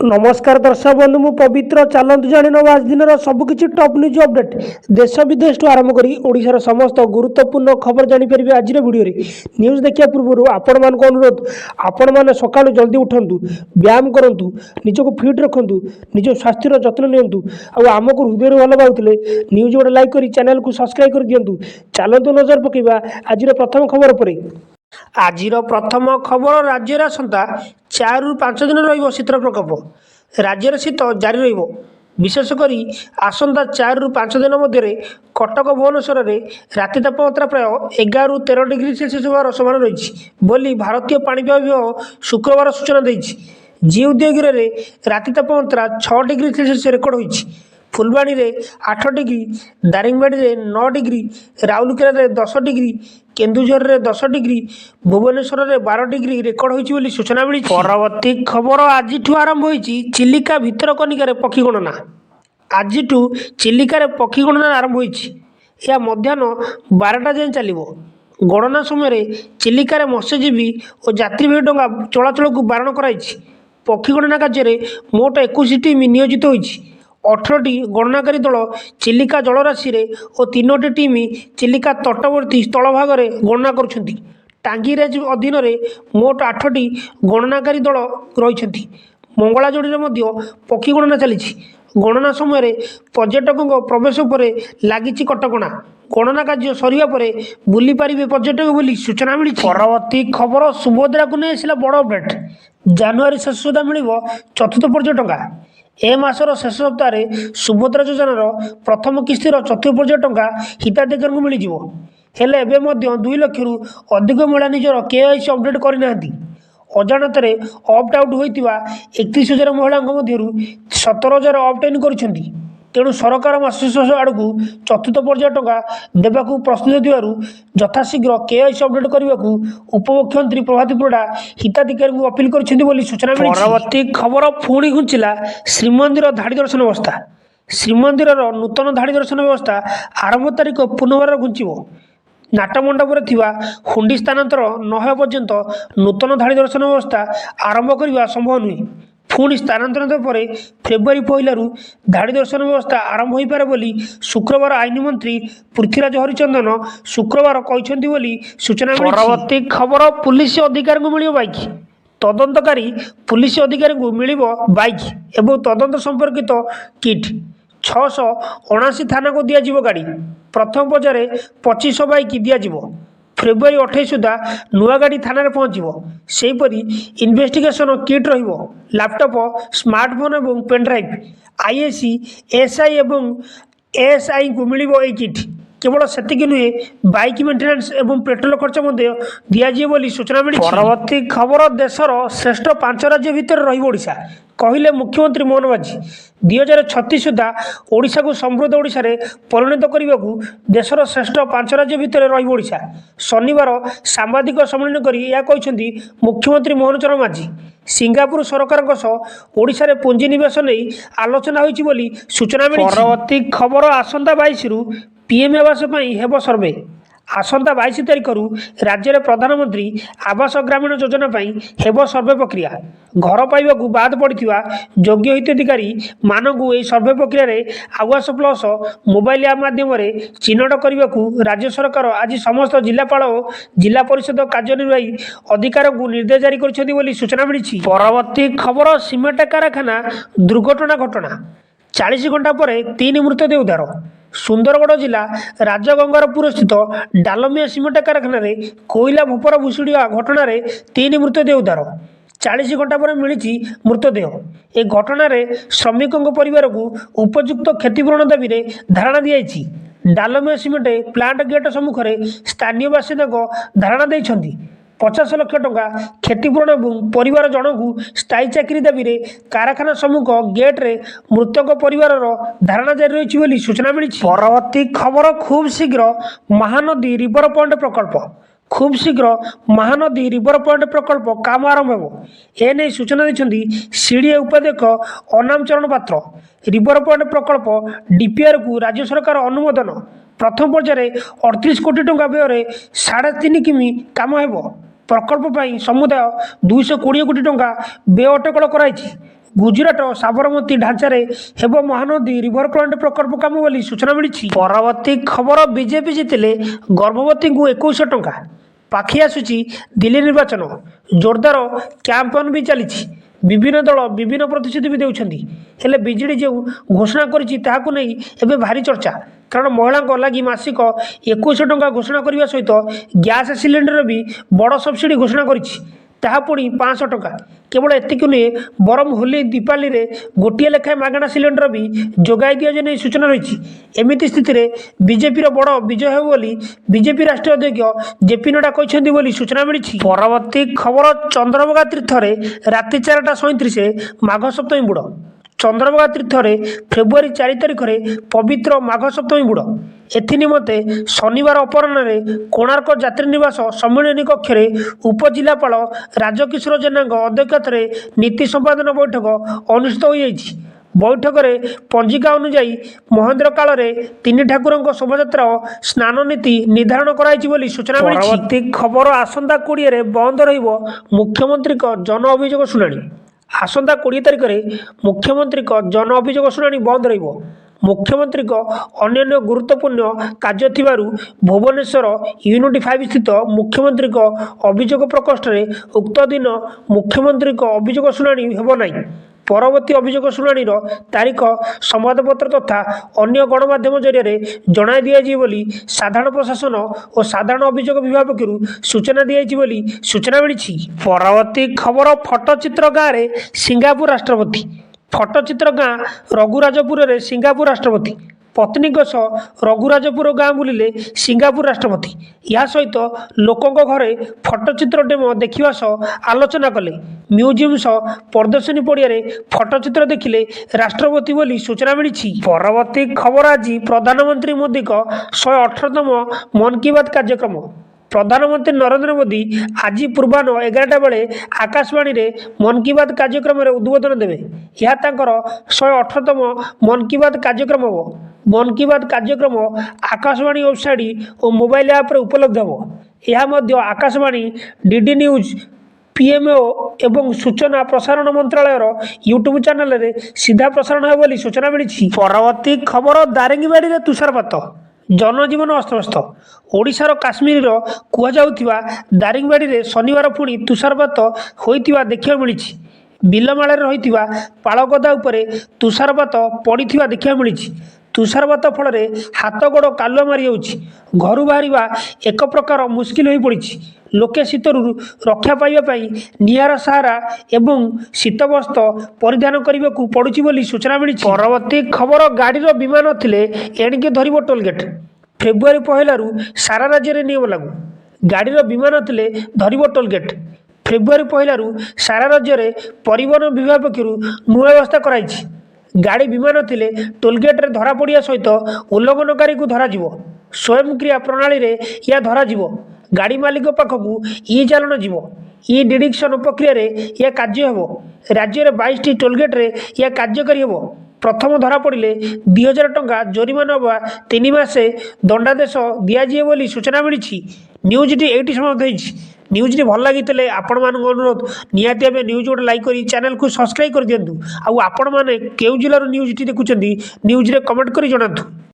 नमस्कार दर्शक बंधु मु पवित्र चलतु जाणी नवा आज दिन सबकि टॉप न्यूज अपडेट देश विदेश ठू आरंभ करी ओडिशार समस्त गुरुत्वपूर्ण खबर जानीपर आज भिडियो न्यूज देखा पूर्व आपण मान अनुरोध आपण मैंने सका जल्दी उठंतु व्यायाम करूँ निजक फिट रखु निज स्वास्थ्यर जत्न नियंतु आमको हृदय भल पाते न्यूज गोटे लाइक कर चैनल को सब्सक्राइब कर दिंतु चलतु नजर पकड़ा आज प्रथम खबर पर आज प्रथम खबर राज्य आसंता 4 ରୁ 5 दिन शीतर प्रकोप राज्य शीत जारी विशेषकर आसंता 4 ରୁ 5 दिन मध्य कटक भुवनेश्वर में राति तापमात्रा प्राय 11 ରୁ 13 डिग्री सेल्सियस होवार समान रही बोली भारतीय पाणीपाग विभाग शुक्रवार सूचना देछि। जी उदयगिरी राति तापमात्रा 6 डिग्री सेल्सियस रेकर्ड होइछि। फुलबाणी में 8 डिग्री, दारिंगबाड़ी में 9 डिग्री, राउरकेला में 10 डिग्री, केन्दुझर में 10 डिग्री, भुवनेश्वर में 12 डिग्री रेकर्ड होइछि बोली सूचना मिली। परवर्ती खबर आज आरंभ होइछि चिलिका भितरकनिकार पक्षी गणना। आज चिलिकार पक्षी गणना आरंभ होइछि। यह मध्याह्न 12टा जाए चलिबो। गणना समय चिलिकार मत्स्यजीवी और यात्रीवाही डंगा चलाचल को बारण कराइछि। पक्षी गणना कार्य मोट 21 टीम नियोजित होइछि। 18टी गणनाकारी दल चिलिका जलराशि और 3टी टीम चिलिका तटवर्ती स्थल भाग में गणना करुछंती। टांगी रेंज अधीन मोट 8टी गणनाकारी दल रही। मंगलाजोड़ी पक्षी गणना चली। गणना समय पर्यटकों प्रवेश पर लगी कटकणा। गणना कार्य सरिया पर बुली पारे पर्यटक बोली सूचना मिली। परवर्ती खबर सुभद्रा को नहीं आसला बड़ अपडेट। जानुआरी शेष सुधा मिल चतुर्थ पर्याय टंका। ए मासर शेष सप्ताह सुभद्रा योजनार प्रथम किस्तिर चतुर्थ पर्याय टंका हिताधिकारी मिल हेले 2 लाख रु अधिक महिला निजर केवाईसी अपडेट करना। अजाणत ऑप्ट आउट होता 31,000 महिला मध्य 17,000 ऑप्ट इन कर। तेणु सरकार मास शेष आड़ को चतुर्थ पर्याय टंका देवा प्रस्तुत यथाशीघ्र केवाईसी अपडेट करने को उपमुख्यमंत्री प्रभात परिड़ा हिताधिकारी को अपील कर सूचना मिली। परवर्ती खबर पुणी घुंचला श्रीमंदिर धाड़ी दर्शन व्यवस्था। श्रीमंदिर नूतन धाड़ी दर्शन व्यवस्था आरंभ तारीख पुनर्बार घुंचब। नाटमंडप हुंडी स्थानांतर नहा पर्यंत नूतन धाड़ी दर्शन व्यवस्था आरंभ करने संभव नुहे। पुणी स्थानांतरण पर फेब्रुआरी 1 धाड़ी दर्शन व्यवस्था आरंभ हो पारे बोली शुक्रवार आईन मंत्री पृथ्वीराज हरिचंदन शुक्रवार कहते बोली सूचना मिली। परवर्ती खबर पुलिस अधिकारी को मिल बाइक। तदंतकारी पुलिस अधिकारी को मिल बाइक एवं तदंत संपर्कित किट 679 थाना को दिया गाड़ी। प्रथम पर्याय 2500 बाइक दिया। फेब्रुआरी 28 सुधा नुआ गाड़ी थाना पहुँचो। सेहीपरि इन्वेस्टिगेशन किट लैपटॉप, स्मार्टफोन और पेनड्राइव आईएसी, एसआई और एएसआई को मिल किट। केवल सेतिक नुहे बाइक मेन्टेनान्स और पेट्रोल खर्च दिजाए बोली सूचना मिली। परवर्ती खबर देशर श्रेष्ठ 5 राज्य भितर ओडिशा कहले मुख्यमंत्री मोहन माझी। 2036 सुधा ओडिशा को समृद्ध ओडिशा रे परिणत करने को देशर श्रेष्ठ 5 राज्य भितर ओडिशा। शनिवार सांबादिक सम्मेलन कर मुख्यमंत्री मोहन चरण माझी सिंगापुर सरकार ओडिशा रे पुंजी निवेश नहीं आलोचना होइछि बोली सूचना मिली। परवर्ती खबर आसंता 22 रु पीएम आवास हेब सर्वे। आसंता 22 तारीख राज्य में प्रधानमंत्री आवास ग्रामीण योजना हेब सर्वे प्रक्रिया। घर पाइबा बाद पड़ा योग्य हिताधिकारी मानू यह सर्वे प्रक्रिया आवास प्लस मोबाइल ऐप माध्यम चिन्हट करने को राज्य सरकार आज समस्त जिलापाल और जिला परिषद कार्यनिर्वाही अधिकार को निर्देश जारी कर सूचना मिली। परवर्ती खबर सीमेंट कारखाना दुर्घटना घटना 40 घंटा पर 3 मृतदेह उद्धार। सुंदरगढ़ जिला राजगंगारपुर स्थित डालमिया सीमेंट कारखाना कोईला भूपर भुशुड़ा घटना 3 मृतदेह उद्धार। 40 घंटा पर मिली मृतदेह। ए घटना श्रमिकों परिवार को उपयुक्त क्षतिपूरण दाबी धारणा दी। डालमिया सीमेंट प्लांट गेट सम्मुखें स्थानीय बासिंदा धारणा देइछन्ति। 50 लाख टंका क्षतिपूरण और परिवार जन को स्थायी चाकरी दाबी कारखाना सम्मुख गेट्रे मृतक परिवार धारणा जारी रही सूचना मिली। परवर्ती खबर खूब शीघ्र महानदी रिवर पॉइंट प्रकल्प। खूब शीघ्र महानदी रिवर पॉइंट प्रकल्प काम आरंभ हो एने सूचना देते सीडीए उपाध्यक्ष अनाम चरण पात्र। रिवर पॉइंट प्रकल्प डीपीआर को राज्य सरकार अनुमोदन। प्रथम पर्याय 38 कोटी टंका व्यय 3.5 किमी काम हो। प्रकल्प समुदाय 220 कोटी टंका व्यय अटकल कराई। गुजराट साबरमती ढांचार हेब महानदी रिभरफ्रंट प्रकल्प कम बोली सूचना मिली। परवर्ती खबर बीजेपी जीतिले गर्भवती को 2100 टंका। पाखि आसुची दिल्ली निर्वाचन जोरदार कैंपेन भी चली। विभिन्न दल विभिन्न प्रतिश्रुति भी देउछंती हेले बीजेडी जो घोषणा करिछि ताहाकु नै एबे भारी चर्चा। कारण महिला लगी मासिक 2100 टंका घोषणा करने सहित गैस सिलिंडर भी बड़ सब्सिडी घोषणा करिछि ताहा पुणी 500 टंका। केवल एतिक नुहे बरम होली दीपावली रे गोटे लेखाएं मागणा सिलिंडर भी जोगाई दिया नहीं सूचना रही। एमिति स्थिति रे बीजेपी बड़ विजय हो बोली बीजेपी राष्ट्रीय अध्यक्ष जेपी नड्डा कहते बोली सूचना मिली। परवर्ती खबर चंद्रभागा तीर्थ रे राति 4:37 माघ सप्तमी बुड़। चंद्रभागा तीर्थ रे फेब्रुआरी 4 तारिख में पवित्र माघ सप्तमी बुड़। एनिमते शनिवार अपराह्न कोणार्क यात्री निवास सम्मिलनी कक्ष उपजिलापाल राजकिशोर जेना अध्यक्षतार नीति संपादन बैठक अनुष्ठित हो। बैठक में पंजिका अनुजाई महेंद्र काल तीन ठाकुर शोभायात्रा स्नान नीति निर्धारण कर सूचना मिली। खबर आसंता 20 बंद रुख्यमंत्री जन अभियोग शुणाणी। आसंता 20 तारिख में मुख्यमंत्री जन अभियोग शुणाणी बंद रहिबो। मुख्यमंत्री अन्य गुरुत्वपूर्ण कार्य थिबारु भुवनेश्वर यूनिट 5 स्थित मुख्यमंत्री अभियोग प्रकोष्ठ में उक्त दिन मुख्यमंत्री अभियोग शुणाणी हेब नहीं। परवर्ती अभियोग शुणाणी तारीख संवादपत्र तथा अन्य गणमाध्यम जरिए जणाई दिया बोली साधारण प्रशासन और साधारण अभियोग विभाग पक्षर सूचना दिया बोली सूचना मिली। परवर्ती खबर फटचित्र गाँव में सिंगापुर राष्ट्रपति। फटचित्र गाँ रघुराजपुर सिंगापुर राष्ट्रपति पत्नी सह रघुराजपुर गाँ बुलिले सिंगापुर राष्ट्रपति। या सहित लोकों घरे फटचित्र डेमो देखा सह आलोचना कले। म्यूजियम सह प्रदर्शनी पड़िया फटचित्र देखिले राष्ट्रपति बोली सूचना मिली। परवर्ती खबर आज प्रधानमंत्री मोदी 118तम मन की बात कार्यक्रम। प्रधानमंत्री नरेंद्र मोदी आज पूर्वाह्न 11टा बेले आकाशवाणी रे मन की बात कार्यक्रम उद्बोधन देवे। यह 118तम मन की बात कार्यक्रम हम। मन की बात कार्यक्रम आकाशवाणी वेबसाइट और मोबाइल ऐप उपलब्ध हम। यह आकाशवाणी डीडी न्यूज पीएमओ एवं सूचना प्रसारण मंत्रालय यूट्यूब चैनल रे सीधा प्रसारण है बोली सूचना मिली। परवर्ती खबर दारिंगबाड़ी रे तुषारपात जनजीवन अस्तव्यस्त। ओडिशार काश्मीर कहु दारिंगबाड़ी रे शनिवार पुणी तुषारपात होइतिबा देखा मिली। बिलमाल रही पाड़गदा उपरे तुषारपात पड़ा देखा मिली। तुषारपात फल हाथ गोड़ कालुआ मारी घर बाहर एक प्रकार मुस्किल हो पड़ी। लोके शीतरु रक्षा पाइबापी निआर सहारा एवं शीत वस्त्र परिधान करने को पड़ुछि बोली सूचना मिली। परवर्ती खबर गाड़ी बीमा नथिले एणिके धरिबो टोलगेट। फेब्रुआरी 1 सारा राज्य में नियम लागू। गाड़ी बीमा नथिले धरिबो टोलगेट। फेब्रुआरी 1 सारा राज्य में परिवहन विभाग पक्षर नूआ व्यवस्था कराई। गाड़ी बीमा नथिले टोलगेट रे धरा पड़िया सहित उल्लंघनकारी को धरा स्वयंक्रिया प्रणाली रे या धरा गाड़ी मालिक पाखक ई चालान जीव ई डिडक्शन प्रक्रिया रे यह कार्य हेब। राज्य में 22टी टोलगेट रे यह कार्यकारी हेब। प्रथम धरा पड़े 2000 टंका जोरिमाना व 3 मासे दंडादेश दिजाए बोली सूचना मिली। न्यूजटी एटी समाप्त होइछि। न्यूजटी भल लगी आपण मान अनुरोध निहाती भाव न्यूज गोटे लाइक करी चैनल को सब्सक्राइब कर दिंतु। आउ आपण मैंने केउ जिलार न्यूजटी देखुं न्यूज रे कमेंट करी जणातु।